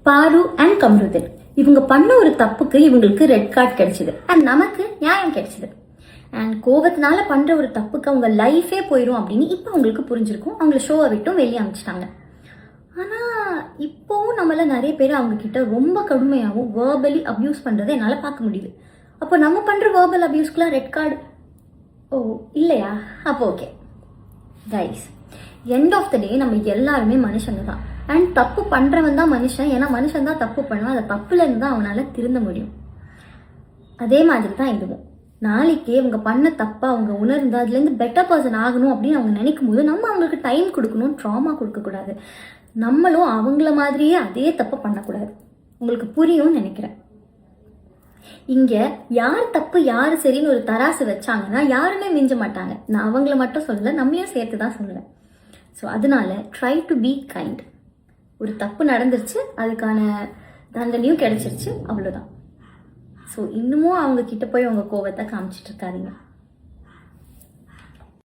பாரு அண்ட் கம்ருதீன் இவங்க பண்ண ஒரு தப்புக்கு இவங்களுக்கு ரெட் கார்டு கிடைச்சிது அண்ட் நமக்கு நியாயம் கிடைச்சிது. அண்ட் கோபத்தினால பண்ற ஒரு தப்புக்கு அவங்க லைஃபே போயிடும் அப்படின்னு இப்போ அவங்களுக்கு புரிஞ்சிருக்கும். அவங்கள ஷோவை விட்டும் வெளியே அமைச்சிட்டாங்க. ஆனால் இப்போவும் நம்மள நிறைய பேர் அவங்க கிட்ட ரொம்ப கடுமையாகவும் வேர்பலி அப்யூஸ் பண்ணுறதை என்னால் பார்க்க முடியுது. அப்போ நம்ம பண்ணுற வேர்பல் அப்யூஸ்க்குலாம் ரெட் கார்டு இல்லையா? அப்போ okay guys, end of the day நம்ம எல்லாருமே மனுஷங்க தான். அண்ட் தப்பு பண்ணுறவன் தான் மனுஷன். ஏன்னா மனுஷன் தான் தப்பு பண்ணுவான். அந்த தப்புலேருந்து தான் அவனால் திருந்த முடியும். அதே மாதிரி தான் இதுவும். நாளைக்கே அவங்க பண்ண தப்பா அவங்க உணர்ந்து அதுலேருந்து பெட்டர் பர்சன் ஆகணும் அப்படின்னு அவங்க நினைக்கும் போது நம்ம அவங்களுக்கு டைம் கொடுக்கணும், ட்ராமா கொடுக்கக்கூடாது. நம்மளும் அவங்கள மாதிரியே அதே தப்பை பண்ணக்கூடாது. உங்களுக்கு புரியும்னு நினைக்கிறேன். இங்கே யார் தப்பு யார் சரின்னு ஒரு தராசு வச்சாங்கன்னா யாருமே மிஞ்ச மாட்டாங்க. நான் அவங்கள மட்டும் சொல்லலை, நம்மளையும் சேர்த்து தான் சொல்லுவேன். ஸோ அதனால ட்ரை டு பி கைண்ட். ஒரு தப்பு நடந்துருச்சு, அதுக்கான தண்டனையும் கிடைச்சிருச்சு, அவ்வளோதான். ஸோ இன்னமும் அவங்க கிட்ட போய் உங்கள் கோவத்தை காமிச்சிட்டு இருக்காதீங்க.